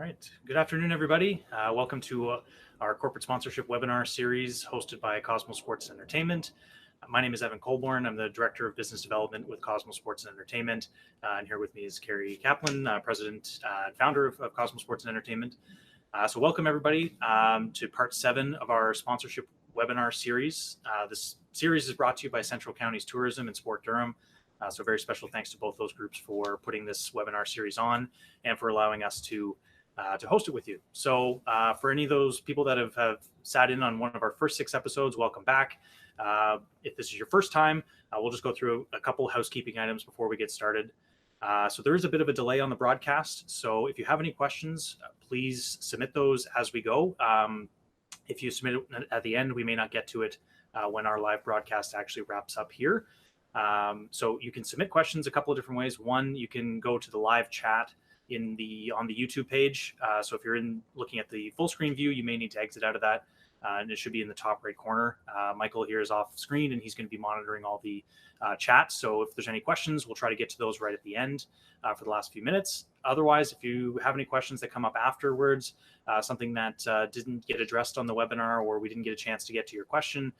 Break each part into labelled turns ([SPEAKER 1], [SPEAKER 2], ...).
[SPEAKER 1] All right. Good afternoon, everybody. Welcome to our corporate sponsorship webinar series hosted by Cosmo Sports and Entertainment. My name is Evan Colborn. I'm the Director of Business Development with Cosmo Sports and Entertainment. And here with me is Carrie Kaplan, President and founder of Cosmo Sports and Entertainment. So welcome, everybody, to part 7 of our sponsorship webinar series. This series is brought to you by Central Counties Tourism and Sport Durham. So very special thanks to both those groups for putting this webinar series on and for allowing us to host it with you. So for any of those people that have sat in on one of our first 6 episodes, welcome back. If this is your first time, we'll just go through a couple housekeeping items before we get started. So there is a bit of a delay on the broadcast. So if you have any questions, please submit those as we go. If you submit it at the end, we may not get to it when our live broadcast actually wraps up here. So you can submit questions a couple of different ways. One, you can go to the live chat on the YouTube page. So if you're looking at the full screen view, you may need to exit out of that. And it should be in the top right corner. Michael here is off screen and he's going to be monitoring all the chats. So if there's any questions, we'll try to get to those right at the end for the last few minutes. Otherwise, if you have any questions that come up afterwards, something that didn't get addressed on the webinar or we didn't get a chance to get to your question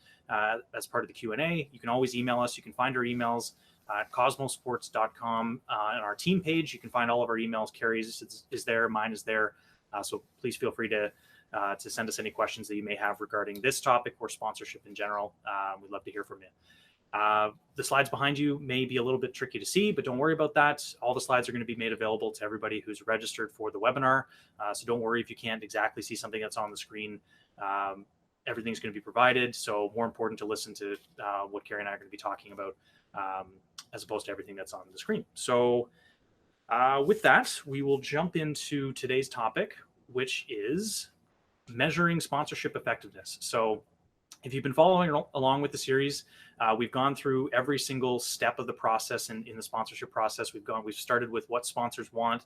[SPEAKER 1] as part of the Q&A, you can always email us. You can find our emails at cosmosports.com. On our team page, you can find all of our emails. Carrie's is there, mine is there. So please feel free to send us any questions that you may have regarding this topic or sponsorship in general. We'd love to hear from you. The slides behind you may be a little bit tricky to see, but don't worry about that. All the slides are going to be made available to everybody who's registered for the webinar. So don't worry if you can't exactly see something that's on the screen. Everything's going to be provided. So more important to listen to what Carrie and I are going to be talking about as opposed to everything that's on the screen. So with that, we will jump into today's topic, which is measuring sponsorship effectiveness. So if you've been following along with the series, we've gone through every single step of the process in the sponsorship process. We've started with what sponsors want.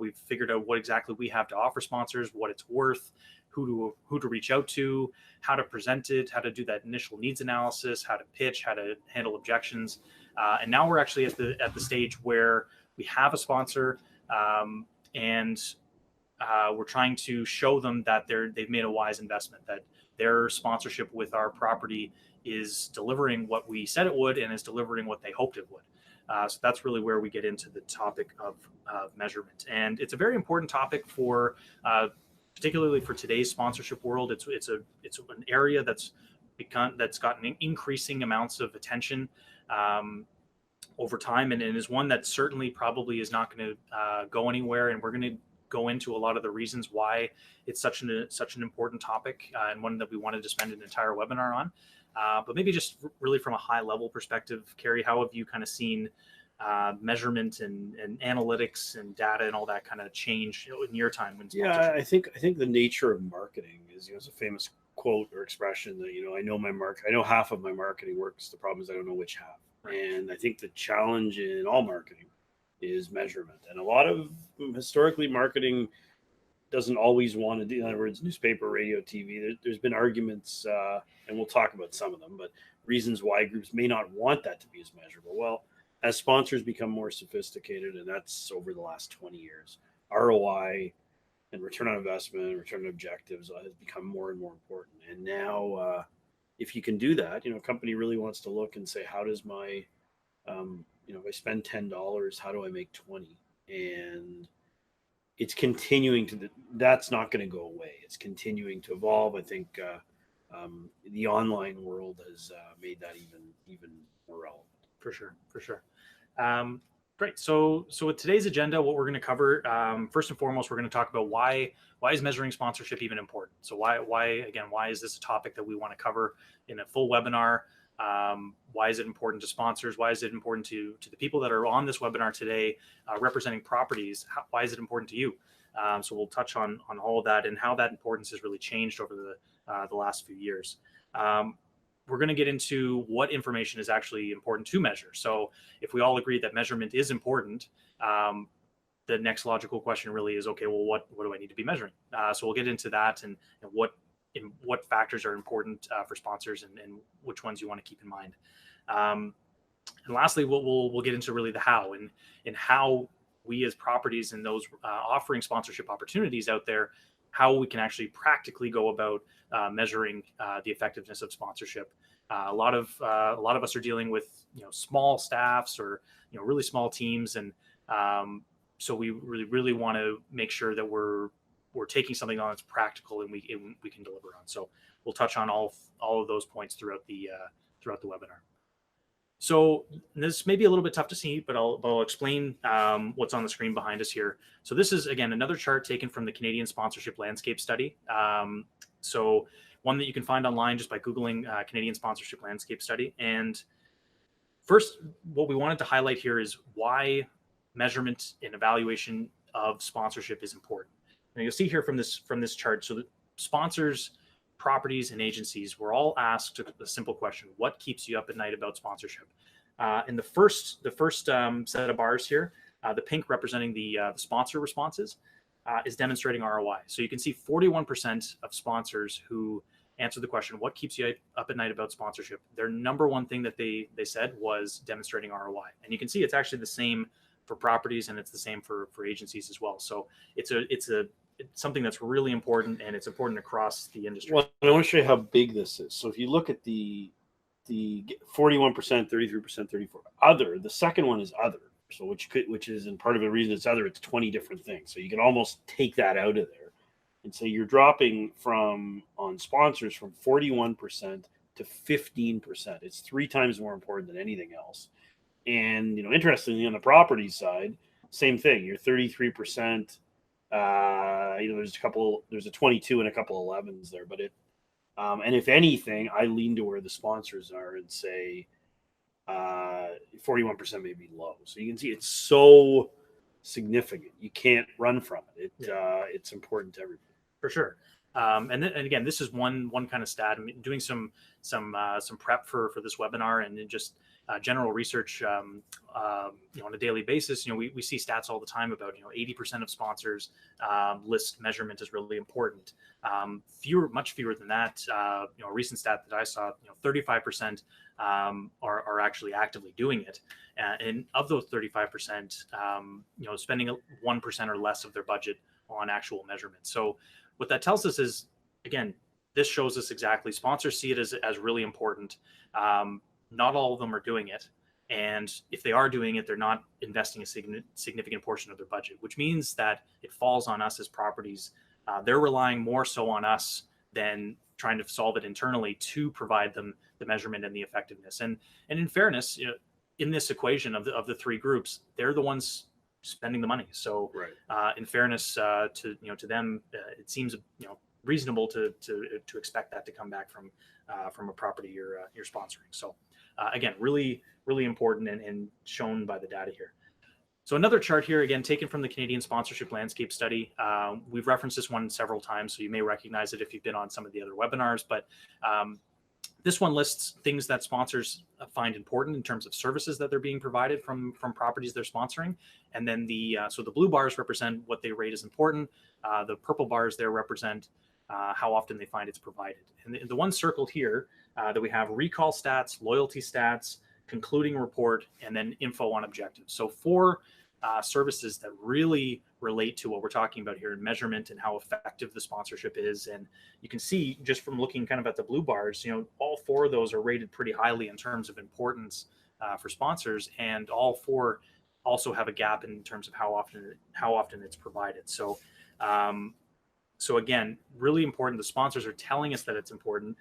[SPEAKER 1] We've figured out what exactly we have to offer sponsors, what it's worth, who to reach out to, how to present it, how to do that initial needs analysis, how to pitch, how to handle objections. And now we're actually at the stage where we have a sponsor and we're trying to show them that they've made a wise investment, that their sponsorship with our property is delivering what we said it would and is delivering what they hoped it would. So that's really where we get into the topic of measurement. And it's a very important topic for particularly for today's sponsorship world. It's an area that's gotten increasing amounts of attention over time, and is one that certainly probably is not going to go anywhere. And we're going to go into a lot of the reasons why it's such an important topic and one that we wanted to spend an entire webinar on. But maybe just really from a high level perspective, Carrie, how have you kind of seen measurement and analytics and data and all that kind of change in your time when
[SPEAKER 2] sponsorship? Yeah, I think the nature of marketing is, it's a famous quote or expression that, I know half of my marketing works. The problem is I don't know which half. Right. And I think the challenge in all marketing is measurement. And a lot of historically marketing doesn't always want to do, in other words, newspaper, radio, TV. There's been arguments, and we'll talk about some of them, but reasons why groups may not want that to be as measurable. Well, as sponsors become more sophisticated, and that's over the last 20 years, ROI and return on investment, return on objectives has become more and more important. And now, if you can do that, a company really wants to look and say, how does my, if I spend $10, how do I make 20? And it's continuing that's not going to go away. It's continuing to evolve. I think the online world has made that even more relevant.
[SPEAKER 1] For sure. Great. So with today's agenda, what we're going to cover, first and foremost, we're going to talk about why is measuring sponsorship even important? So why is this a topic that we want to cover in a full webinar? Why is it important to sponsors? Why is it important to the people that are on this webinar today representing properties? Why is it important to you? So we'll touch on all of that and how that importance has really changed over the last few years. We're going to get into what information is actually important to measure. So if we all agree that measurement is important, the next logical question really is, okay, well, what do I need to be measuring? So we'll get into that and what factors are important for sponsors and which ones you want to keep in mind. And lastly, we'll get into really the how and how we as properties and those offering sponsorship opportunities out there, how we can actually practically go about measuring the effectiveness of sponsorship. A lot of us are dealing with small staffs or really small teams, and so we really want to make sure that we're taking something on that's practical and we can deliver on. So we'll touch on all of those points throughout the webinar. So this may be a little bit tough to see, but I'll explain what's on the screen behind us here. So this is, again, another chart taken from the Canadian Sponsorship Landscape Study. So one that you can find online just by Googling Canadian Sponsorship Landscape Study. And first, what we wanted to highlight here is why measurement and evaluation of sponsorship is important. And you'll see here from this chart, so the sponsors, properties, and agencies were all asked a simple question: what keeps you up at night about sponsorship? And the first set of bars here, the pink representing the sponsor responses, is demonstrating ROI. So you can see 41% of sponsors who answered the question, what keeps you up at night about sponsorship? Their number one thing that they said was demonstrating ROI. And you can see it's actually the same for properties, and it's the same for agencies as well. So it's something that's really important, and it's important across the industry.
[SPEAKER 2] Well, I want to show you how big this is. So if you look at the 41%, 33%, 34%, other, the second one is other. So which is, and part of the reason it's other, it's 20 different things. So you can almost take that out of there. And so you're dropping on sponsors from 41% to 15%. It's 3 times more important than anything else. And, interestingly, on the property side, same thing. You're 33%. There's a 22 and a couple of 11s there, but and if anything, I lean to where the sponsors are and say 41% may be low. So you can see it's so significant. You can't run from it. It's important to everybody.
[SPEAKER 1] For sure. And again, this is one kind of stat. I'm doing some prep for this webinar, and then just general research on a daily basis. We see stats all the time about 80% of sponsors list measurement is really important. Much fewer than that. A recent stat that I saw, 35% are actually actively doing it, and of those 35%, spending 1% or less of their budget on actual measurement. So what that tells us is, again, this shows us exactly sponsors see it as really important. Not all of them are doing it. And if they are doing it, they're not investing a significant portion of their budget, which means that it falls on us as properties. They're relying more so on us than trying to solve it internally to provide them the measurement and the effectiveness. And in fairness, in this equation of the 3 groups, they're the ones spending the money. So
[SPEAKER 2] right.
[SPEAKER 1] In fairness to them, it seems reasonable to expect that to come back from a property you're sponsoring. So again, really important and shown by the data here. So another chart here, again, taken from the Canadian Sponsorship Landscape Study. We've referenced this one several times, so you may recognize it if you've been on some of the other webinars, but this one lists things that sponsors find important in terms of services that they're being provided from properties they're sponsoring. And then so the blue bars represent what they rate as important. The purple bars there represent how often they find it's provided. And the one circled here that we have: recall stats, loyalty stats, concluding report, and then info on objectives. So 4 services that really relate to what we're talking about here in measurement and how effective the sponsorship is. And you can see just from looking kind of at the blue bars, all 4 of those are rated pretty highly in terms of importance for sponsors, and all 4 also have a gap in terms of how often it's provided. So again, really important. The sponsors are telling us that it's important.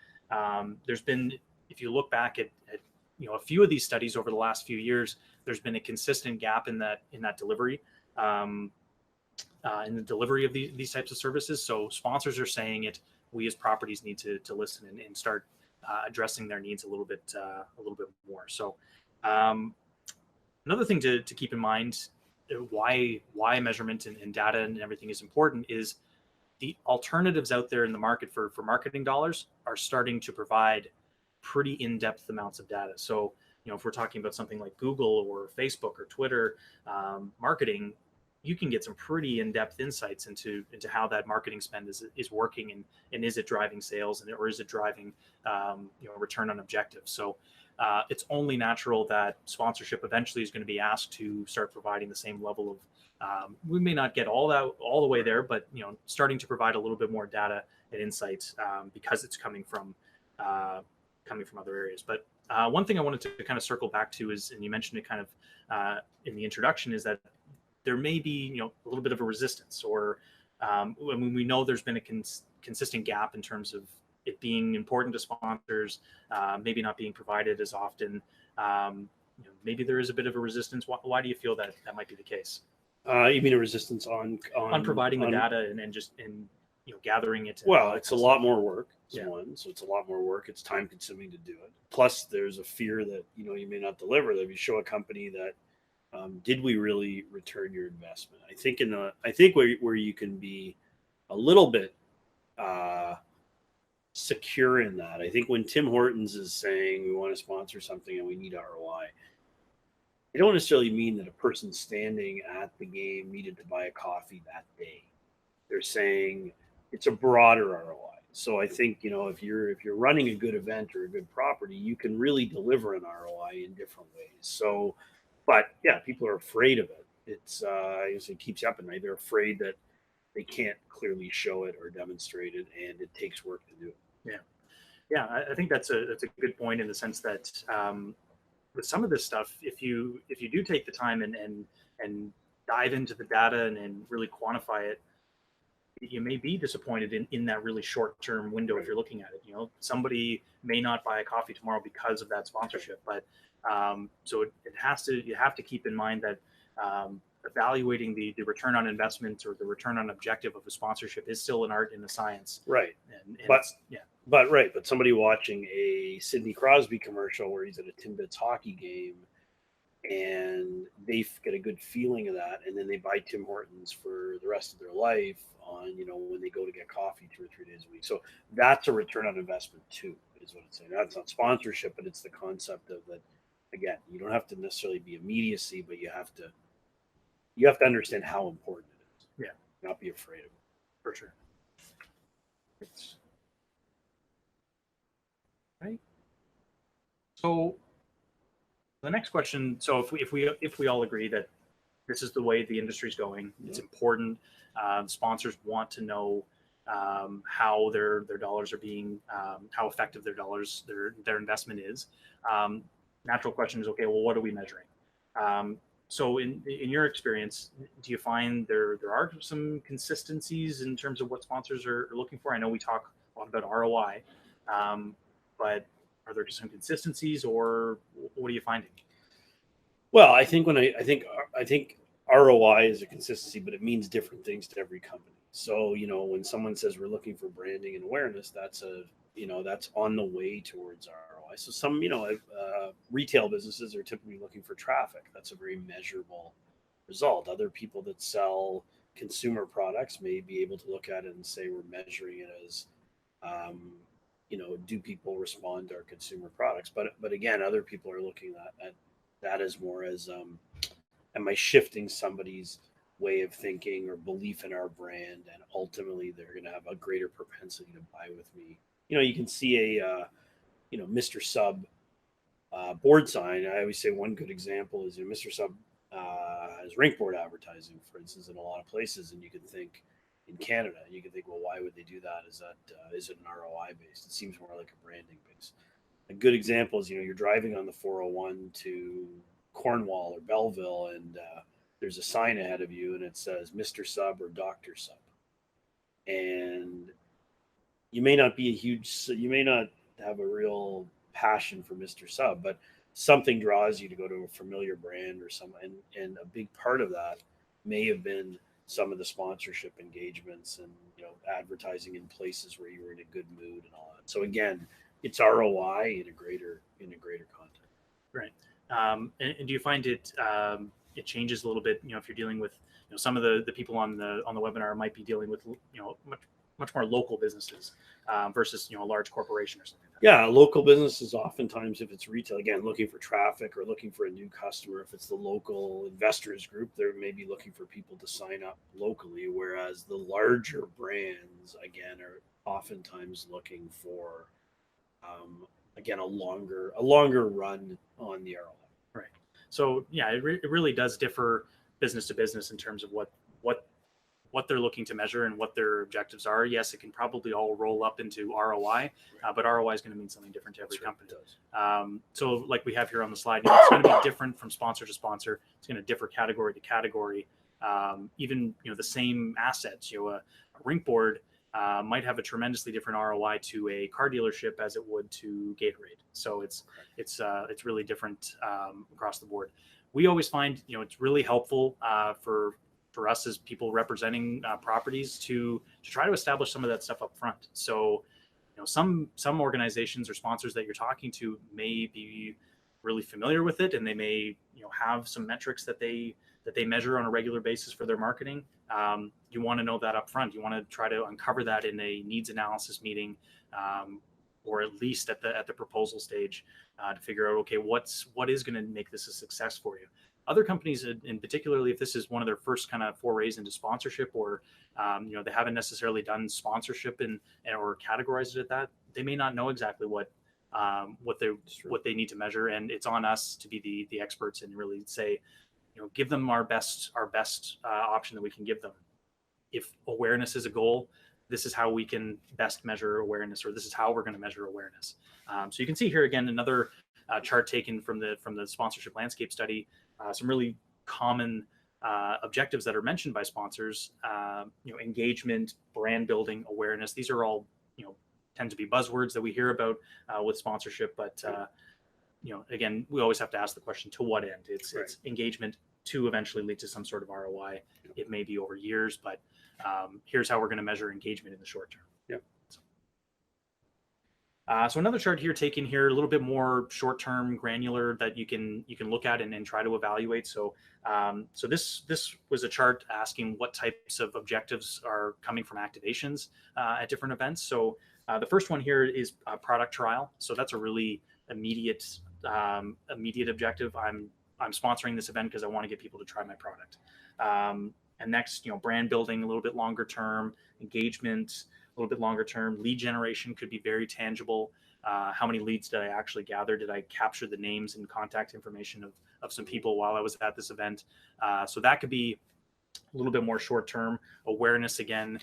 [SPEAKER 1] There's been, if you look back at a few of these studies over the last few years, there's been a consistent gap in that delivery, in the delivery of these types of services. So sponsors are saying it. We as properties need to listen and start addressing their needs a little bit more. So another thing to keep in mind, why measurement and data and everything is important, is the alternatives out there in the market for marketing dollars are starting to provide pretty in-depth amounts of data. So, if we're talking about something like Google or Facebook or Twitter marketing, you can get some pretty in-depth insights into how that marketing spend is working, and is it driving sales, or is it driving return on objectives. So it's only natural that sponsorship eventually is going to be asked to start providing the same level of. We may not get all the way there, but starting to provide a little bit more data and insights because it's coming from other areas. But one thing I wanted to kind of circle back to is, and you mentioned it kind of in the introduction, is that there may be a little bit of a resistance, or when we know there's been a consistent gap in terms of it being important to sponsors, maybe not being provided as often. Maybe there is a bit of a resistance. Why do you feel that might be the case?
[SPEAKER 2] You mean a resistance on
[SPEAKER 1] providing the data and just gathering it?
[SPEAKER 2] Well, it's a lot more work.
[SPEAKER 1] Yeah.
[SPEAKER 2] One, so it's a lot more work. It's time consuming to do it. Plus, there's a fear that you may not deliver. That if you show a company that did we really return your investment? I think where you can be a little bit secure in that. I think when Tim Hortons is saying we want to sponsor something and we need ROI, it don't necessarily mean that a person standing at the game needed to buy a coffee that day. They're saying it's a broader ROI. So I think if you're running a good event or a good property, you can really deliver an ROI in different ways. So, but yeah, people are afraid of it. It's I guess it keeps up at night. They're afraid that they can't clearly show it or demonstrate it, and it takes work to do it.
[SPEAKER 1] Yeah, I think that's a good point in the sense that with some of this stuff, if you do take the time and dive into the data and really quantify it, you may be disappointed in that really short term window. Right. If you're looking at it, somebody may not buy a coffee tomorrow because of that sponsorship, but so you have to keep in mind that evaluating the return on investment or the return on objective of a sponsorship is still an art and a science.
[SPEAKER 2] Right. But somebody watching a Sidney Crosby commercial where he's at a Timbits hockey game and they get a good feeling of that, and then they buy Tim Hortons for the rest of their life on when they go to get coffee 2 or 3 days a week. So that's a return on investment too, is what it's saying. That's not sponsorship, but it's the concept of that. Again, you don't have to necessarily be immediacy, but you have to understand how important it is.
[SPEAKER 1] Yeah.
[SPEAKER 2] Not be afraid of it.
[SPEAKER 1] For sure. Right. So the next question. So if we all agree that this is the way the industry is going, it's important. Sponsors want to know how their dollars are being, how effective their investment is. Natural question is, okay, well, what are we measuring? So in your experience, do you find there are some consistencies in terms of what sponsors are looking for? I know we talk a lot about ROI, but are there some consistencies, or what are you finding?
[SPEAKER 2] Well, I think I think ROI is a consistency, but it means different things to every company. So when someone says we're looking for branding and awareness, that's that's on the way towards ROI. So some retail businesses are typically looking for traffic. That's a very measurable result. Other people that sell consumer products may be able to look at it and say we're measuring it as do people respond to our consumer products? But again, other people are looking at that as more as am I shifting somebody's way of thinking or belief in our brand, and ultimately they're going to have a greater propensity to buy with me. You can see a Mr. Sub board sign. I always say one good example is Mr. Sub has rink board advertising, for instance, in a lot of places, and you can think in Canada, you can think, well, why would they do that? Is it an ROI based? It seems more like a branding base. A good example is you're driving on the 401 to Cornwall or Belleville, and there's a sign ahead of you, and it says Mr. Sub or Dr. Sub, and you may not have a real passion for Mr. Sub, but something draws you to go to a familiar brand or something, and a big part of that may have been some of the sponsorship engagements and advertising in places where you were in a good mood and all that. So again, it's ROI in a greater context.
[SPEAKER 1] Right. And do you find it changes a little bit? If you're dealing with some of the people on the webinar might be dealing with much more local businesses versus a large corporation or something like that.
[SPEAKER 2] Yeah, local businesses oftentimes, if it's retail, again, looking for traffic or looking for a new customer. If it's the local investors group, they're maybe looking for people to sign up locally, whereas the larger brands, again, are oftentimes looking for again, a longer run on the ROI.
[SPEAKER 1] Right. So yeah, it really does differ business to business in terms of what they're looking to measure and what their objectives are. Yes, it can probably all roll up into ROI, but ROI is going to mean something different to every company. So like we have here on the slide, it's going to be different from sponsor to sponsor. It's going to differ category to category. Even the same assets, a rink board might have a tremendously different ROI to a car dealership as it would to Gatorade. So it's really different across the board. We always find it's really helpful for us as people representing properties to try to establish some of that stuff up front. So some organizations or sponsors that you're talking to may be really familiar with it, and they may have some metrics that they measure on a regular basis for their marketing. You want to know that up front. You want to try to uncover that in a needs analysis meeting, or at least at the proposal stage, to figure out, okay, what is going to make this a success for you. Other companies, in particularly if this is one of their first kind of forays into sponsorship, or they haven't necessarily done sponsorship or categorized it at that, they may not know exactly what they need to measure, and it's on us to be the experts and really say, give them our best option that we can give them. If awareness is a goal, this is how we can best measure awareness, or this is how we're going to measure awareness. So you can see here again another chart taken from the sponsorship landscape study. Some really common objectives that are mentioned by sponsors: engagement, brand building, awareness. These are all tend to be buzzwords that we hear about with sponsorship, but again, we always have to ask the question: to what end? It's engagement to eventually lead to some sort of ROI. It may be over years, but here's how we're going to measure engagement in the short term. So another chart here taken here, a little bit more short-term, granular, that you can look at and try to evaluate. So this was a chart asking what types of objectives are coming from activations at different events. So the first one here is a product trial. So that's a really immediate objective. I'm sponsoring this event because I want to get people to try my product. And next, brand building, a little bit longer term, engagement, a little bit longer term. Lead generation could be very tangible. How many leads did I actually gather? Did I capture the names and contact information of some people while I was at this event? So that could be a little bit more short term. Awareness, again,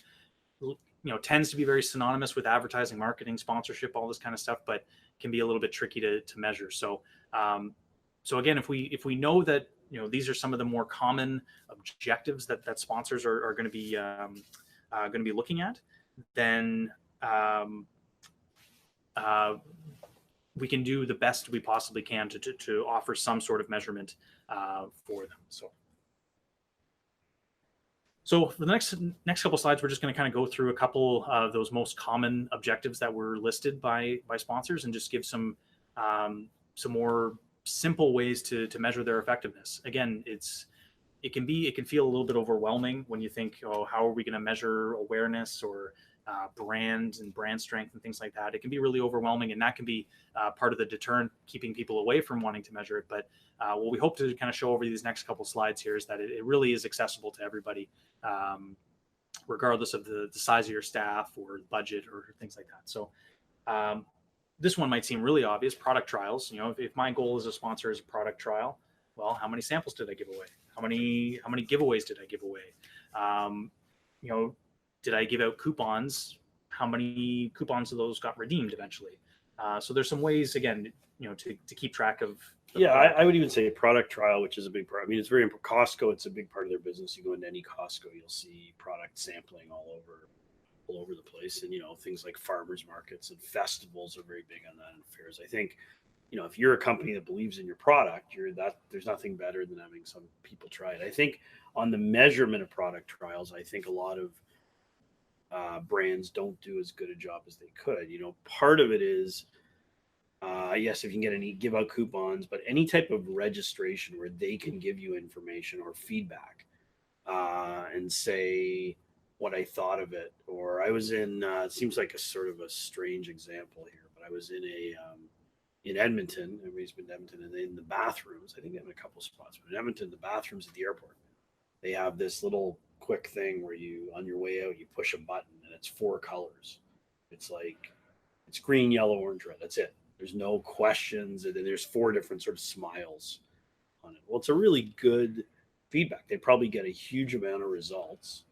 [SPEAKER 1] tends to be very synonymous with advertising, marketing, sponsorship, all this kind of stuff, but can be a little bit tricky to measure. So again, if we know that these are some of the more common objectives that sponsors are going to be looking at, then we can do the best we possibly can to offer some sort of measurement for them. So for the next couple slides, we're just going to kind of go through a couple of those most common objectives that were listed by sponsors, and just give some more simple ways to measure their effectiveness. Again, it can feel a little bit overwhelming when you think, oh, how are we going to measure awareness or brand and brand strength and things like that. It can be really overwhelming, and that can be part of the deterrent keeping people away from wanting to measure it. But what we hope to kind of show over these next couple slides here is that it really is accessible to everybody, regardless of the size of your staff or budget or things like that. So this one might seem really obvious: product trials. If my goal as a sponsor is a product trial, well, how many samples did I give away? How many giveaways did I give away? Did I give out coupons? How many coupons of those got redeemed eventually? So there's some ways, again, to keep track of.
[SPEAKER 2] I would even say a product trial, which is a big part. I mean, it's very important. Costco, it's a big part of their business. You go into any Costco, you'll see product sampling all over the place, and things like farmers markets and festivals are very big on that, and fairs. I think if you're a company that believes in your product, there's nothing better than having some people try it. I think on the measurement of product trials, I think a lot of brands don't do as good a job as they could. Part of it is, yes, if you can give out coupons, but any type of registration where they can give you information or feedback and say what I thought of it. Or I was in, it seems like a sort of a strange example here, but I was in in Edmonton. Everybody's been to Edmonton, and in the bathrooms, I think they have a couple spots, but in Edmonton, the bathrooms at the airport, they have this little quick thing where on your way out, you push a button, and it's 4 colors. It's green, yellow, orange, red. That's it. There's no questions, and then there's 4 different sort of smiles on it. Well, it's a really good feedback. They probably get a huge amount of results.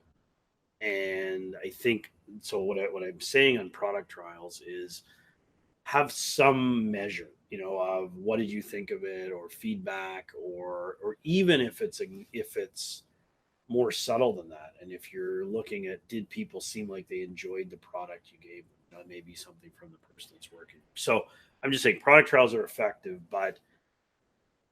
[SPEAKER 2] And I think so. What I'm saying on product trials is have some measure, of what did you think of it, or feedback, or even if it's more subtle than that, and if you're looking at did people seem like they enjoyed the product you gave them, that may be something from the person that's working. So I'm just saying product trials are effective, but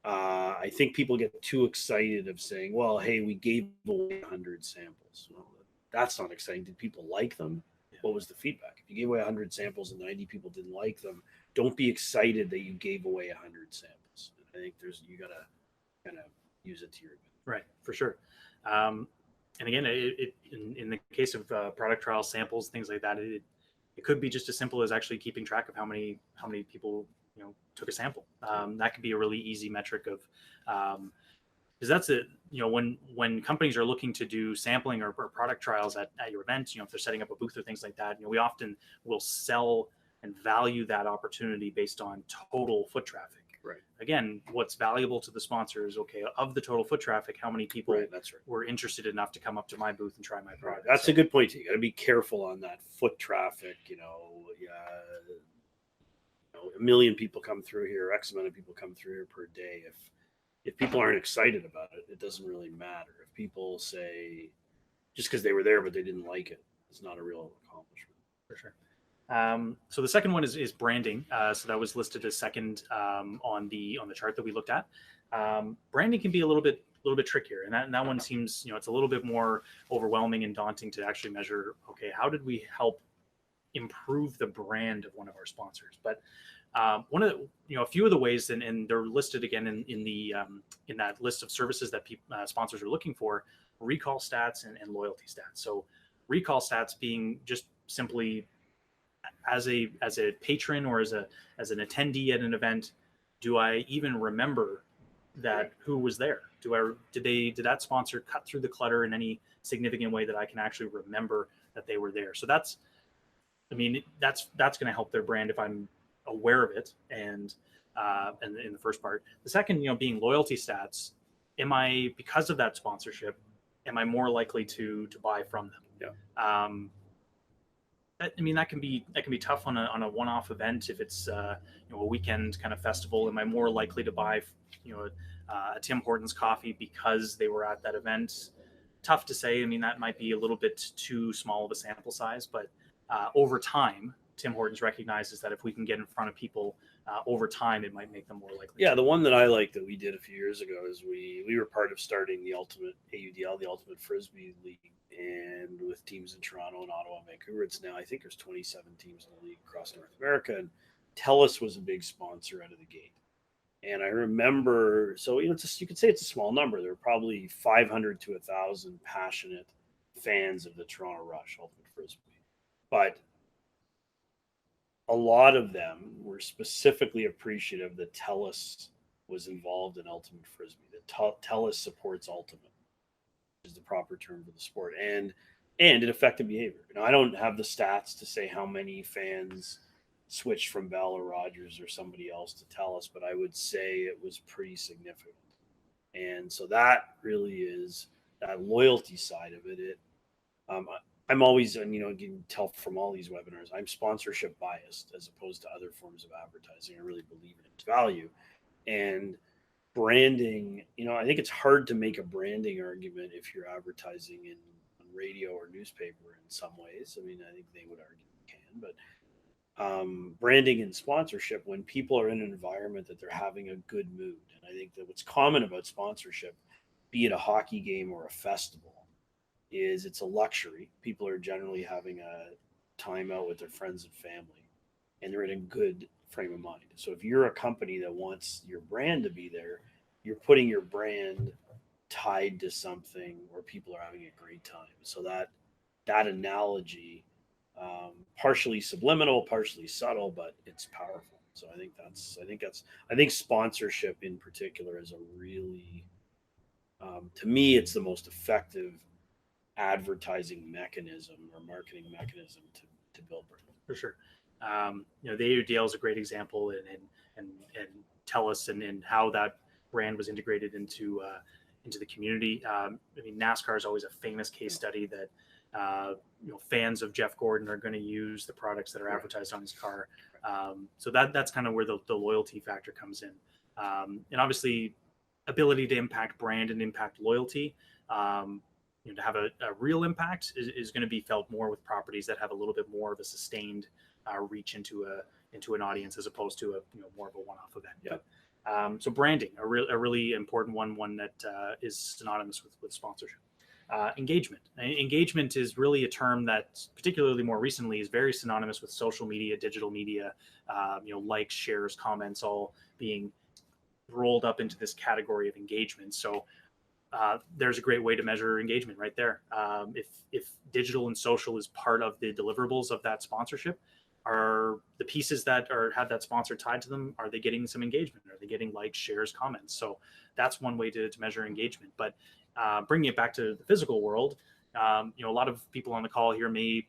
[SPEAKER 2] I think people get too excited of saying, well, hey, we gave away 100 samples. Well, that's not exciting. Did people like them? What was the feedback? If you gave away 100 samples and 90 people didn't like them, don't be excited that you gave away 100 samples. I think you got to kind of use it to your advantage.
[SPEAKER 1] Right, for sure. And again, in the case of product trial samples, things like that, it could be just as simple as actually keeping track of how many people took a sample. That could be a really easy metric of, because that's it. When companies are looking to do sampling or product trials at your event, if they're setting up a booth or things like that, we often will sell and value that opportunity based on total foot traffic.
[SPEAKER 2] Right.
[SPEAKER 1] Again, what's valuable to the sponsor is, okay, of the total foot traffic, how many people were interested enough to come up to my booth and try my product?
[SPEAKER 2] That's a good point. You got to be careful on that foot traffic. A million people come through here, X amount of people come through here per day. If people aren't excited about it, it doesn't really matter. If people say just because they were there but they didn't like it, it's not a real accomplishment.
[SPEAKER 1] For sure. So the second one is branding. So that was listed as second on the chart that we looked at. Branding can be a little bit trickier, and that one seems it's a little bit more overwhelming and daunting to actually measure. Okay, how did we help improve the brand of one of our sponsors? But one of the, a few of the ways, and they're listed again in that list of services that sponsors are looking for: recall stats and loyalty stats. So recall stats being just simply as a patron or as an attendee at an event, do I even remember that who was there? Did that sponsor cut through the clutter in any significant way that I can actually remember that they were there? So that's going to help their brand if I'm aware of it. And in the first part, the second, being loyalty stats, because of that sponsorship, am I more likely to buy from them?
[SPEAKER 2] Yeah.
[SPEAKER 1] That can be tough on a one-off event. If it's a weekend kind of festival, am I more likely to buy a Tim Hortons coffee because they were at that event? Tough to say. That might be a little bit too small of a sample size, but over time, Tim Hortons recognizes that if we can get in front of people over time, it might make them more likely.
[SPEAKER 2] Yeah, the one that I like that we did a few years ago is we were part of starting the Ultimate AUDL, the Ultimate Frisbee League, and with teams in Toronto and Ottawa and Vancouver. It's now, I think there's 27 teams in the league across North America, and TELUS was a big sponsor out of the gate. And I remember, so you could say it's a small number. There were probably 500 to 1,000 passionate fans of the Toronto Rush Ultimate Frisbee, but a lot of them were specifically appreciative that TELUS was involved in Ultimate Frisbee. That TELUS supports Ultimate, which is the proper term for the sport, and it affected behavior. I don't have the stats to say how many fans switched from Bell or Rogers or somebody else to TELUS, but I would say it was pretty significant. And so that really is that loyalty side of it. I'm always, and you can tell from all these webinars, I'm sponsorship biased as opposed to other forms of advertising. I really believe in its value. And branding, I think it's hard to make a branding argument if you're advertising on radio or newspaper in some ways. I think they would argue you can, but branding and sponsorship, when people are in an environment that they're having a good mood, and I think that what's common about sponsorship, be it a hockey game or a festival, is it's a luxury. People are generally having a time out with their friends and family, and they're in a good frame of mind. So if you're a company that wants your brand to be there, you're putting your brand tied to something where people are having a great time. So that analogy, partially subliminal, partially subtle, but it's powerful. So I think sponsorship in particular is a really, to me, it's the most effective advertising mechanism or marketing mechanism to build brand.
[SPEAKER 1] For sure. The AUDL is a great example, and TELUS and how that brand was integrated into the community. NASCAR is always a famous case study that fans of Jeff Gordon are going to use the products that are advertised on his car. So that's kind of where the loyalty factor comes in, and obviously ability to impact brand and impact loyalty. To have a real impact is going to be felt more with properties that have a little bit more of a sustained reach into an audience, as opposed to a more of a one-off event.
[SPEAKER 2] Yeah.
[SPEAKER 1] So branding, a really important one that is synonymous with sponsorship. Engagement. Engagement is really a term that, particularly more recently, is very synonymous with social media, digital media, likes, shares, comments, all being rolled up into this category of engagement. So there's a great way to measure engagement right there. If digital and social is part of the deliverables of that sponsorship, are the pieces that have that sponsor tied to them, are they getting some engagement? Are they getting likes, shares, comments? So that's one way to measure engagement. But bringing it back to the physical world, a lot of people on the call here may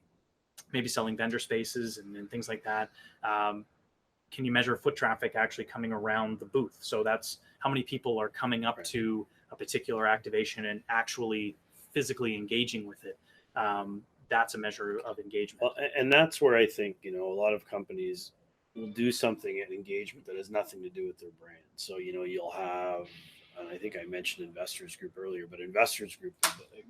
[SPEAKER 1] be selling vendor spaces and things like that. Can you measure foot traffic actually coming around the booth? So that's how many people are coming up to a particular activation and actually physically engaging with it. That's a measure of engagement.
[SPEAKER 2] Well, and that's where I think, a lot of companies will do something at engagement that has nothing to do with their brand. So, you'll have, and I think I mentioned Investors Group earlier, but Investors Group,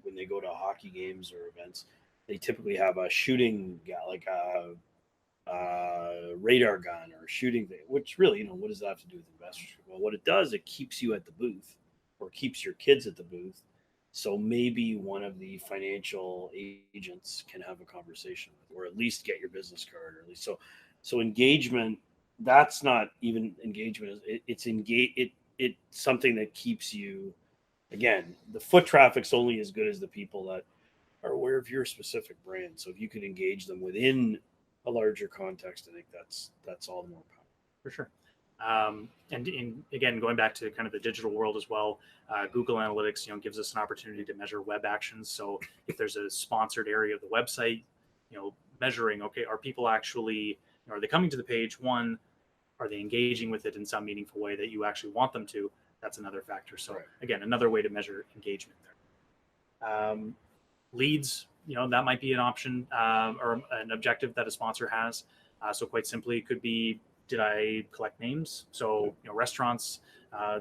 [SPEAKER 2] when they go to hockey games or events, they typically have a shooting, like a radar gun or shooting thing, which really, what does that have to do with Investors Group? Well, what it does, it keeps you at the booth, or keeps your kids at the booth. So maybe one of the financial agents can have a conversation with, or at least get your business card, or at least so engagement. That's not even engagement. It's something that keeps you. Again, the foot traffic's only as good as the people that are aware of your specific brand. So if you can engage them within a larger context, I think that's all the more powerful.
[SPEAKER 1] For sure. And again, going back to kind of the digital world as well, Google Analytics, gives us an opportunity to measure web actions. So if there's a sponsored area of the website, measuring, okay, are people actually, are they coming to the page? One, are they engaging with it in some meaningful way that you actually want them to? That's another factor. So again, another way to measure engagement there. Leads, that might be an option or an objective that a sponsor has. So quite simply, it could be, did I collect names? So, restaurants,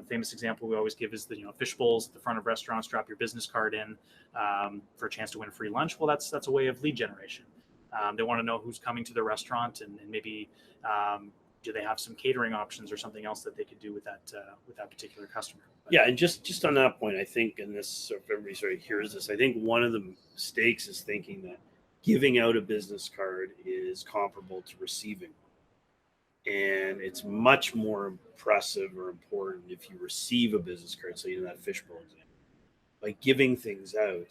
[SPEAKER 1] famous example we always give is the, fish bowls at the front of restaurants, drop your business card in for a chance to win a free lunch. Well, that's a way of lead generation. They want to know who's coming to the restaurant, and maybe do they have some catering options or something else that they could do with that particular customer. But,
[SPEAKER 2] yeah, and just on that point, I think, and this, if everybody sort of hears this, I think one of the mistakes is thinking that giving out a business card is comparable to receiving. And it's much more impressive or important if you receive a business card. So, that fishbowl example, by giving things out,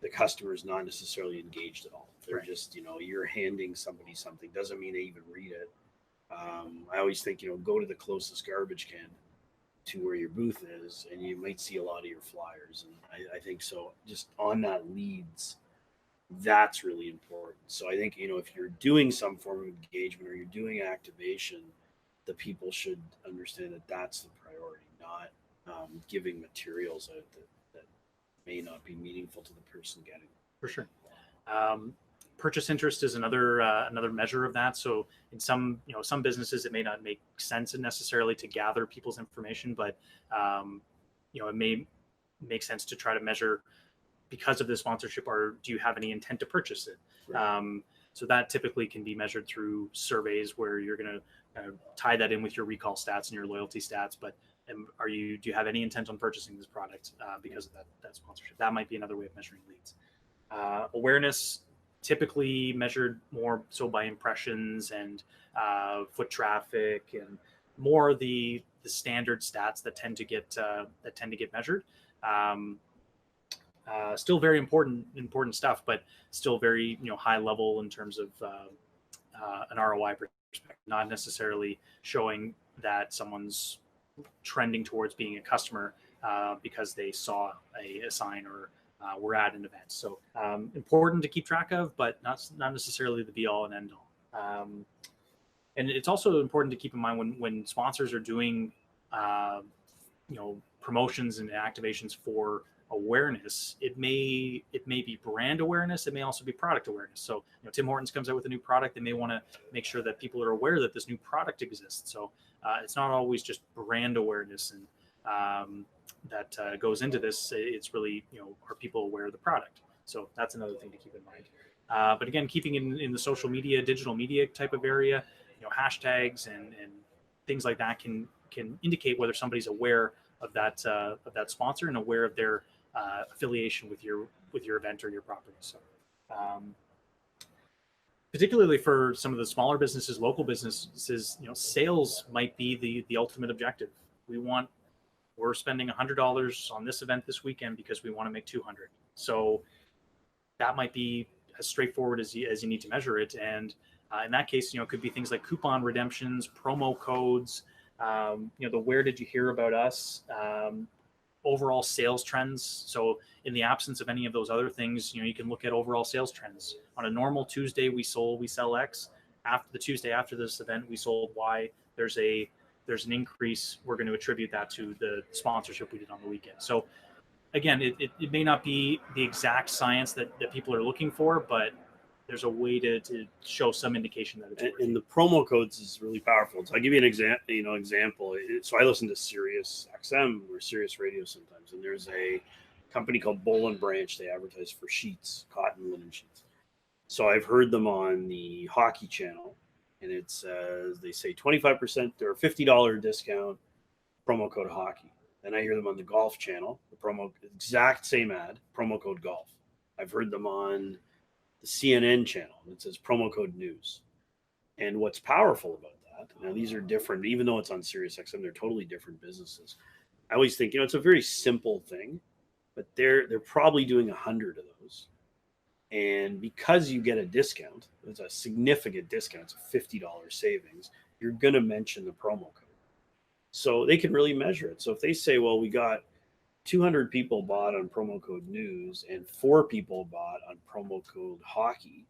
[SPEAKER 2] the customer is not necessarily engaged at all. They're just, you're handing somebody something. Doesn't mean they even read it. I always think, go to the closest garbage can to where your booth is, and you might see a lot of your flyers. And I think so. Just on that leads, that's really important. So I think, if you're doing some form of engagement or you're doing activation, the people should understand that that's the priority, not giving materials out that may not be meaningful to the person getting.
[SPEAKER 1] For sure. Purchase interest is another measure of that. So in some businesses, it may not make sense necessarily to gather people's information, but it may make sense to try to measure, because of the sponsorship, or do you have any intent to purchase it? Right. So that typically can be measured through surveys where you're going to tie that in with your recall stats and your loyalty stats. But do you have any intent on purchasing this product because of that sponsorship? That might be another way of measuring leads. Awareness, typically measured more so by impressions and foot traffic, and more the standard stats that tend to get measured. Still very important stuff, but still very high level in terms of an ROI perspective. Not necessarily showing that someone's trending towards being a customer because they saw a sign or were at an event. So important to keep track of, but not necessarily the be all and end all. And it's also important to keep in mind when sponsors are doing, promotions and activations for awareness, it may be brand awareness, it may also be product awareness. So Tim Hortons comes out with a new product, they may want to make sure that people are aware that this new product exists. So it's not always just brand awareness and that goes into this. It's really, are people aware of the product? So that's another thing to keep in mind. But again, keeping in the social media, digital media type of area, hashtags and things like that can indicate whether somebody's aware of that sponsor and aware of their affiliation with your event or your property. So, particularly for some of the smaller businesses, local businesses, sales might be the ultimate objective. We're spending $100 on this event this weekend because we want to make 200. So that might be as straightforward as you need to measure it. And in that case, it could be things like coupon redemptions, promo codes, the where did you hear about us, overall sales trends. So in the absence of any of those other things, you can look at overall sales trends. On a normal Tuesday, we sell X. After the Tuesday after this event, we sold Y. There's an increase. We're going to attribute that to the sponsorship we did on the weekend. So again, it may not be the exact science that people are looking for, but there's a way to show some indication that it's working.
[SPEAKER 2] And the promo codes is really powerful. So I'll give you an example. So I listen to Sirius XM or Sirius Radio sometimes, and there's a company called Boll and Branch. They advertise for sheets, cotton linen sheets. So I've heard them on the hockey channel, and it says they say 25% or $50 discount, promo code hockey. Then I hear them on the golf channel, the exact same ad, promo code golf. I've heard them on the CNN channel. It says promo code news. And what's powerful about that, now these are different, even though it's on Sirius XM, they're totally different businesses. I always think, it's a very simple thing, but they're probably doing 100 of those. And because you get a discount, it's a significant discount, it's a $50 savings, you're going to mention the promo code. So they can really measure it. So if they say, well, we got 200 people bought on promo code news and 4 people bought on promo code hockey,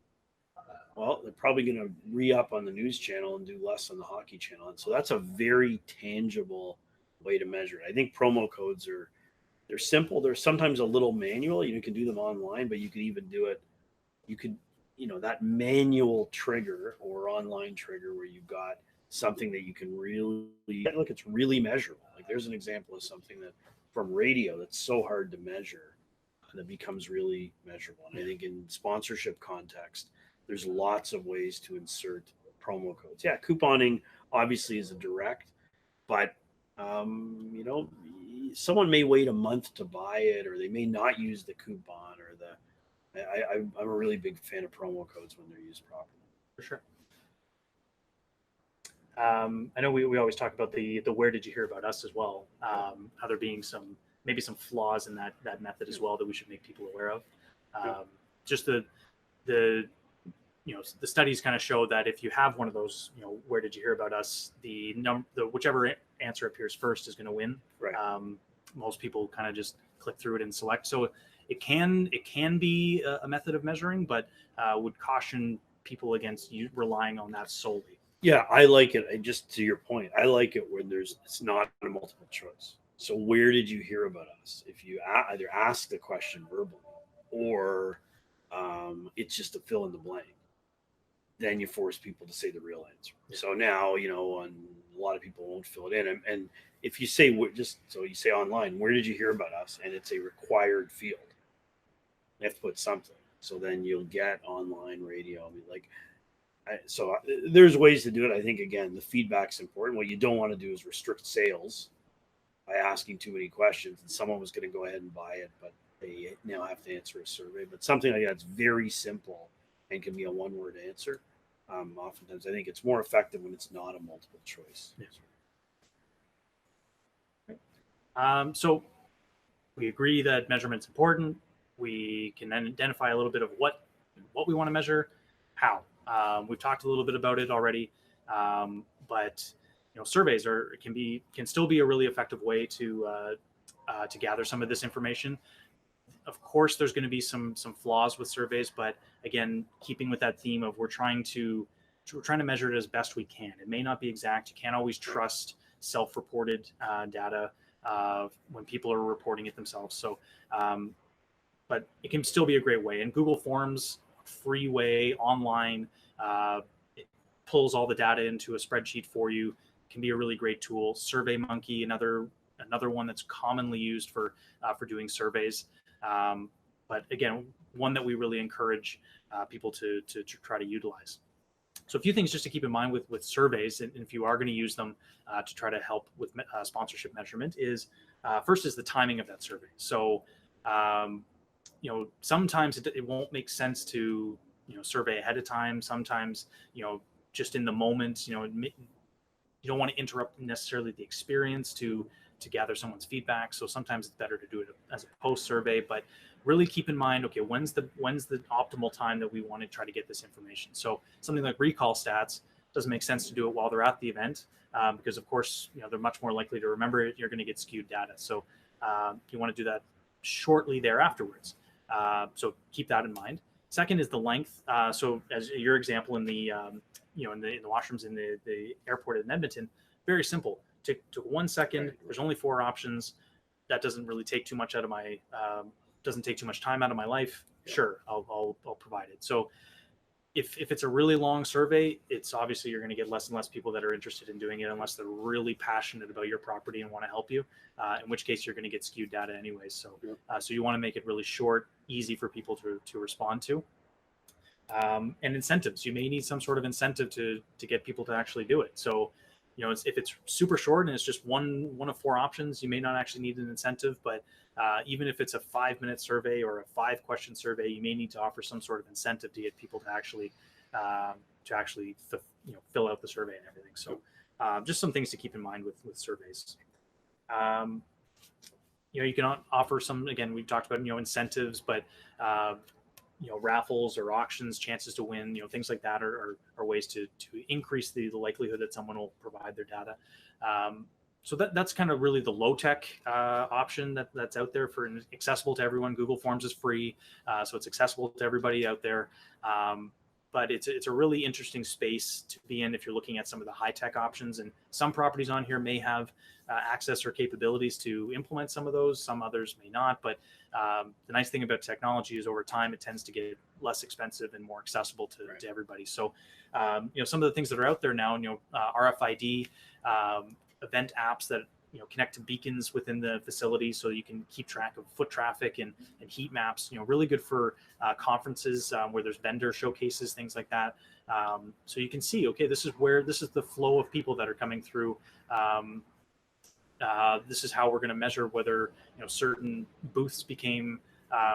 [SPEAKER 2] well, they're probably going to re-up on the news channel and do less on the hockey channel. And so that's a very tangible way to measure it. I think promo codes they're simple. They're sometimes a little manual. You can do them online, but you could even do it. You could, that manual trigger or online trigger where you've got something that you can really look, it's really measurable. Like there's an example of something that from radio that's so hard to measure that becomes really measurable. And I think in sponsorship context, there's lots of ways to insert promo codes. Yeah, couponing obviously is a direct, but someone may wait a month to buy it, or they may not use the coupon, or I'm a really big fan of promo codes when they're used properly.
[SPEAKER 1] For sure. I know we always talk about the where did you hear about us as well, how there being maybe some flaws in that method as well that we should make people aware of. Just the studies kind of show that if you have one of those, where did you hear about us, the whichever answer appears first is going to win.
[SPEAKER 2] Right.
[SPEAKER 1] Most people kind of just click through it and select. So it can be a method of measuring, but would caution people against relying on that solely.
[SPEAKER 2] Yeah, I like it. And just to your point, I like it when it's not a multiple choice. So where did you hear about us? If you either ask the question verbally or it's just a fill in the blank, then you force people to say the real answer. Yeah. So now, a lot of people won't fill it in. And if you say, you say online, where did you hear about us? And it's a required field. You have to put something. So then you'll get online radio. There's ways to do it. I think, again, the feedback's important. What you don't want to do is restrict sales by asking too many questions, and someone was going to go ahead and buy it, but they now have to answer a survey. But something like that's very simple and can be a one-word answer. Oftentimes, I think it's more effective when it's not a multiple choice.
[SPEAKER 1] Yeah. So we agree that measurement's important. We can then identify a little bit of what we want to measure, how. We've talked a little bit about it already, but surveys can still be a really effective way to gather some of this information. Of course, there's going to be some flaws with surveys, but again, keeping with that theme of we're trying to we're trying to measure it as best we can. It may not be exact. You can't always trust self-reported data when people are reporting it themselves. So, but it can still be a great way. And Google Forms, free way, online, it pulls all the data into a spreadsheet for you. It can be a really great tool. SurveyMonkey, another one that's commonly used for doing surveys. But again, one that we really encourage people to try to utilize. So a few things just to keep in mind with surveys, and if you are going to use them to try to help with sponsorship measurement, is first is the timing of that survey. So sometimes it won't make sense to survey ahead of time. Sometimes just in the moment, you don't want to interrupt necessarily the experience to gather someone's feedback. So sometimes it's better to do it as a post survey, but really keep in mind, okay, when's the optimal time that we want to try to get this information. So something like recall stats doesn't make sense to do it while they're at the event, because of course, they're much more likely to remember it. You're going to get skewed data. So you want to do that shortly there afterwards. So keep that in mind. Second is the length. So as your example in the in the washrooms in the airport in Edmonton, very simple. Took 1 second. There's only 4 options. That doesn't really take too much out of my doesn't take too much time out of my life. Sure, I'll provide it. So if it's a really long survey, it's obviously you're going to get less and less people that are interested in doing it unless they're really passionate about your property and want to help you. In which case you're going to get skewed data anyways. So so you want to make it really short, easy for people to respond to. And incentives. You may need some sort of incentive to get people to actually do it. So if it's super short and it's just one of 4 options, you may not actually need an incentive. But even if it's a 5-minute survey or a 5-question survey, you may need to offer some sort of incentive to get people to actually fill out the survey and everything. So just some things to keep in mind with surveys. You can offer some, again, we've talked about incentives, but raffles or auctions, chances to win, things like that are ways to increase the likelihood that someone will provide their data. So that's kind of really the low tech option that's out there for accessible to everyone. Google Forms is free, so it's accessible to everybody out there. But it's a really interesting space to be in if you're looking at some of the high tech options. And some properties on here may have access or capabilities to implement some of those. Some others may not. But the nice thing about technology is over time it tends to get less expensive and more accessible to everybody. So some of the things that are out there now, RFID event apps that connect to beacons within the facility, so you can keep track of foot traffic and heat maps. Really good for conferences where there's vendor showcases, things like that. So you can see, okay, this is the flow of people that are coming through. This is how we're going to measure whether certain booths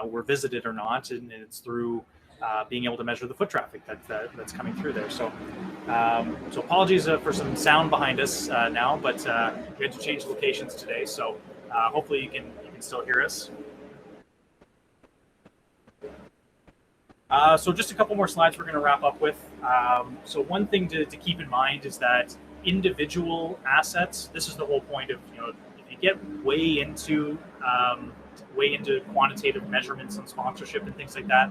[SPEAKER 1] were visited or not, and it's through being able to measure the foot traffic that's coming through there. So apologies for some sound behind us now, but we had to change locations today. So hopefully you can still hear us. So just a couple more slides we're going to wrap up with. So one thing to keep in mind is that individual assets, this is the whole point of, if you get way into quantitative measurements on sponsorship and things like that,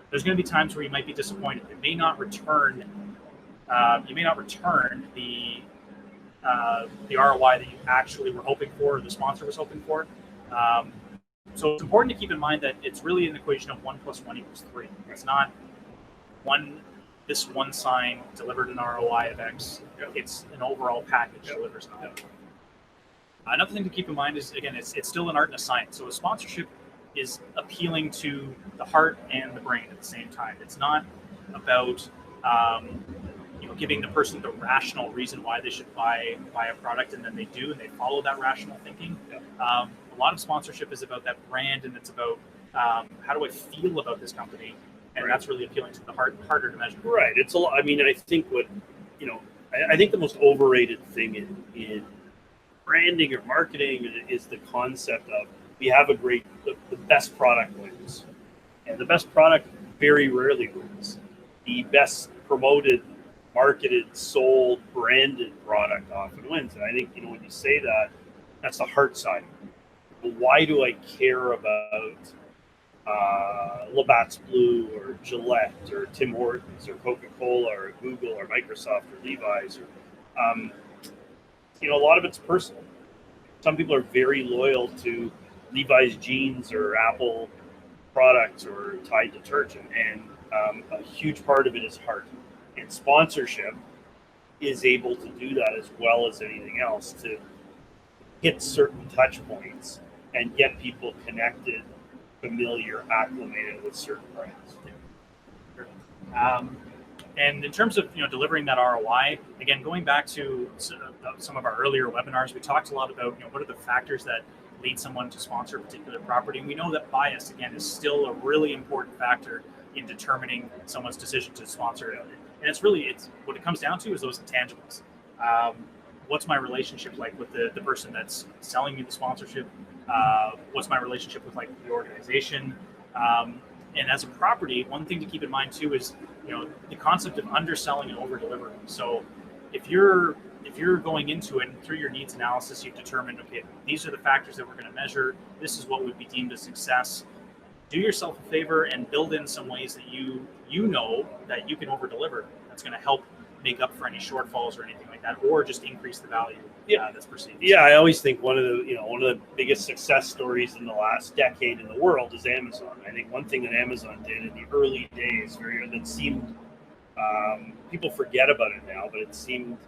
[SPEAKER 1] there's going to be times where you might be disappointed. It may not return. You may not return the ROI that you actually were hoping for, or the sponsor was hoping for. So it's important to keep in mind that it's really an equation of 1 + 1 = 3. It's not this one sign delivered an ROI of X. It's an overall package delivers an ROI. Another thing to keep in mind is, again, it's still an art and a science. So a sponsorship is appealing to the heart and the brain at the same time. It's not about giving the person the rational reason why they should buy a product, and then they do, and they follow that rational thinking. A lot of sponsorship is about that brand, and it's about how do I feel about this company, and that's really appealing to the heart, harder to measure.
[SPEAKER 2] Right. It's a lot. I mean, I think I think the most overrated thing in branding or marketing is the concept of we have the best product wins, and the best product very rarely wins. The best promoted, marketed, sold, branded product often wins. And I think when you say that, that's the heart side. But why do I care about Labatt's Blue or Gillette or Tim Hortons or Coca-Cola or Google or Microsoft or Levi's. A lot of it's personal. Some people are very loyal to Levi's jeans or Apple products or Tide detergent, and a huge part of it is heart. And sponsorship is able to do that as well as anything else, to hit certain touch points and get people connected, familiar, acclimated with certain brands.
[SPEAKER 1] And in terms of delivering that ROI, again, going back to some of our earlier webinars, we talked a lot about what are the factors that lead someone to sponsor a particular property. And we know that bias, again, is still a really important factor in determining someone's decision to sponsor it. And it's what it comes down to is those intangibles. What's my relationship like with the person that's selling me the sponsorship? What's my relationship with the organization? And as a property, one thing to keep in mind too is the concept of underselling and over delivering. So if you're going into it and through your needs analysis, you've determined, okay, these are the factors that we're going to measure. This is what would be deemed a success. Do yourself a favor and build in some ways that you know that you can over deliver. That's going to help make up for any shortfalls or anything like that, or just increase the value that's perceived.
[SPEAKER 2] Yeah, I always think one of the biggest success stories in the last decade in the world is Amazon. I think one thing that Amazon did in the early days, that seemed people forget about it now, but it seemed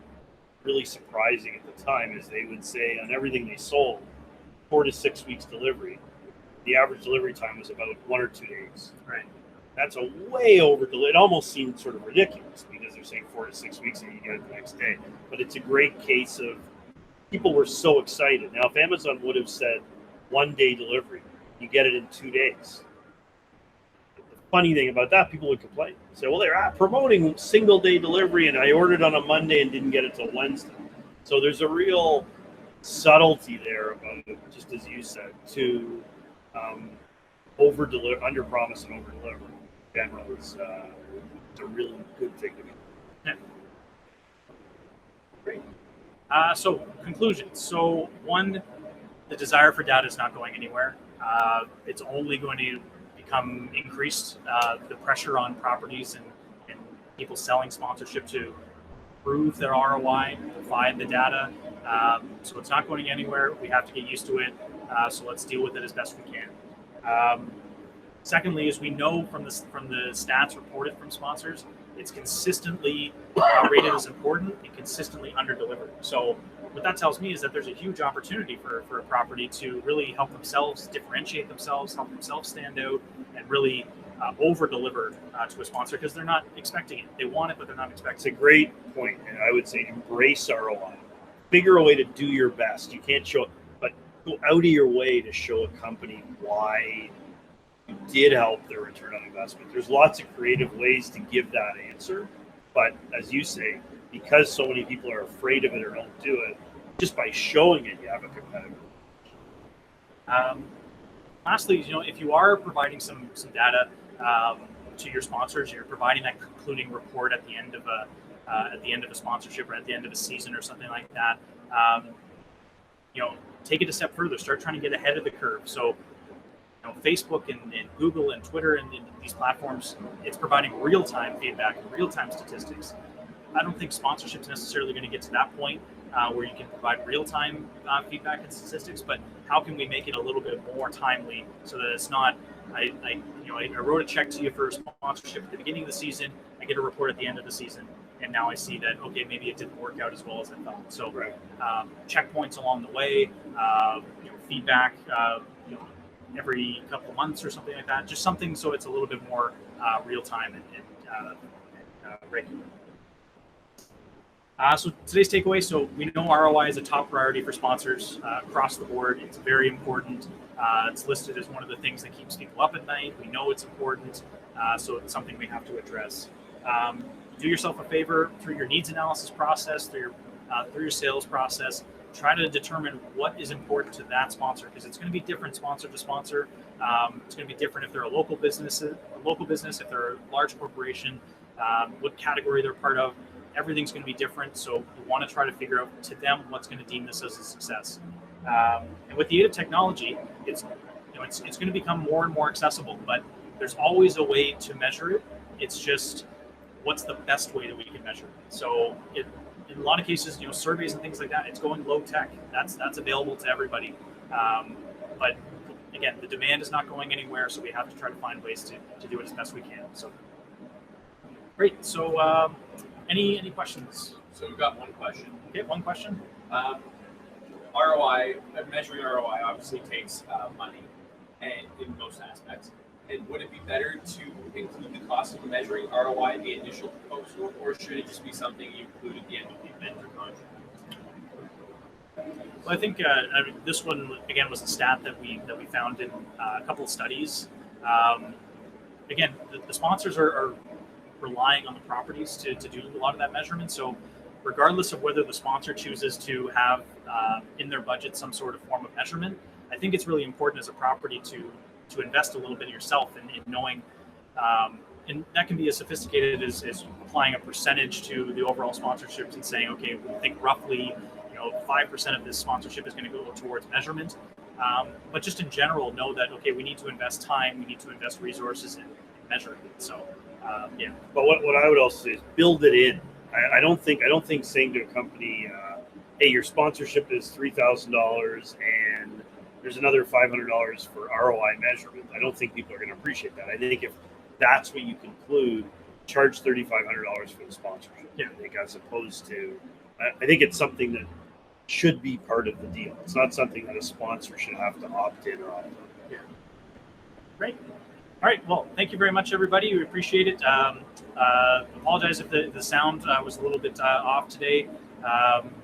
[SPEAKER 2] really surprising at the time, is they would say on everything they sold, 4 to 6 weeks delivery. The average delivery time was about 1 or 2 days.
[SPEAKER 1] Right.
[SPEAKER 2] That's a way over delivery. It almost seemed sort of ridiculous because they're saying 4 to 6 weeks and you get it the next day. But it's a great case of people were so excited. Now, if Amazon would have said 1 day delivery, you get it in 2 days. The funny thing about that, people would complain. Say, well, they're promoting single day delivery and I ordered on a Monday and didn't get it till Wednesday. So there's a real subtlety there about it, just as you said, to under promise and over deliver. General is a really good thing to do.
[SPEAKER 1] Yeah. Great. So conclusions. So one, the desire for data is not going anywhere. It's only going to become increased. The pressure on properties and people selling sponsorship to prove their ROI, provide the data. So it's not going anywhere. We have to get used to it. So let's deal with it as best we can. Secondly, as we know from the stats reported from sponsors, it's consistently rated as important and consistently under-delivered. So what that tells me is that there's a huge opportunity for a property to really help themselves differentiate themselves, help themselves stand out, and really over-deliver to a sponsor because they're not expecting it. They want it, but they're not expecting it.
[SPEAKER 2] It's a great point, and I would say embrace ROI. Figure a way to do your best. You can't show it, but go out of your way to show a company why you did help their return on investment. There's lots of creative ways to give that answer, but as you say, because so many people are afraid of it or don't do it, just by showing it, you have a competitive.
[SPEAKER 1] Lastly, if you are providing some data to your sponsors, you're providing that concluding report at the end of a sponsorship or at the end of a season or something like that. Take it a step further. Start trying to get ahead of the curve. So, Facebook and Google and Twitter and these platforms, it's providing real-time feedback and real-time statistics. I don't think sponsorship is necessarily going to get to that point where you can provide real-time feedback and statistics, but how can we make it a little bit more timely so that it's not, I wrote a check to you for a sponsorship at the beginning of the season, I get a report at the end of the season, and now I see that, okay, maybe it didn't work out as well as I thought. So checkpoints along the way, feedback, every couple of months or something like that, just something so it's a little bit more real-time and regular. So today's takeaway, so we know ROI is a top priority for sponsors across the board. It's very important. It's listed as one of the things that keeps people up at night. We know it's important, so it's something we have to address. Do yourself a favor through your needs analysis process, through your sales process. Try to determine what is important to that sponsor because it's going to be different sponsor to sponsor. It's going to be different if they're a local business, if they're a large corporation, what category they're part of. Everything's going to be different, so you want to try to figure out to them what's going to deem this as a success. And with the aid of technology, it's going to become more and more accessible. But there's always a way to measure it. It's just what's the best way that we can measure it. So in a lot of cases, surveys and things like that, it's going low tech. That's available to everybody. But again, the demand is not going anywhere, so we have to try to find ways to do it as best we can. So great. So any questions?
[SPEAKER 3] So we've got one question.
[SPEAKER 1] Okay, one question.
[SPEAKER 3] ROI, measuring ROI obviously takes money, and in most aspects. And would it be better to include the cost of measuring ROI in the initial proposal, or should it just be something you include at the end of the vendor contract?
[SPEAKER 1] Well, I think this one again was a stat that we found in a couple of studies. Again, the sponsors are relying on the properties to do a lot of that measurement. So, regardless of whether the sponsor chooses to have in their budget some sort of form of measurement, I think it's really important as a property to invest a little bit yourself in knowing, and that can be as sophisticated as applying a percentage to the overall sponsorships and saying, okay, we think roughly 5% of this sponsorship is going to go towards measurement. But just in general, know that, okay, we need to invest time, we need to invest resources in measuring it. So, yeah.
[SPEAKER 2] But what I would also say is build it in. I don't think saying to a company, hey, your sponsorship is $3,000 and there's another $500 for ROI measurement. I don't think people are going to appreciate that. I think if that's what you conclude, charge $3,500 for the sponsorship.
[SPEAKER 1] Yeah.
[SPEAKER 2] I think as opposed to, I think it's something that should be part of the deal. It's not something that a sponsor should have to opt in or opt out.
[SPEAKER 1] Yeah. Great. All right. Well, thank you very much, everybody. We appreciate it. Apologize if the sound was a little bit off today,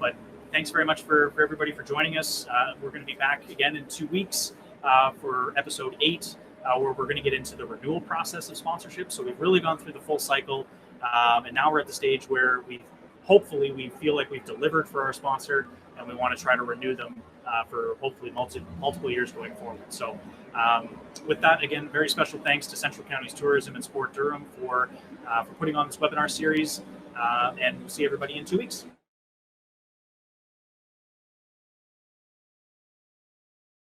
[SPEAKER 1] but thanks very much for everybody for joining us. We're going to be back again in 2 weeks for episode 8, where we're going to get into the renewal process of sponsorship. So we've really gone through the full cycle, and now we're at the stage where we feel like we've delivered for our sponsor, and we want to try to renew them for hopefully multiple years going forward. So with that, again, very special thanks to Central Counties Tourism and Sport Durham for putting on this webinar series, and we'll see everybody in 2 weeks.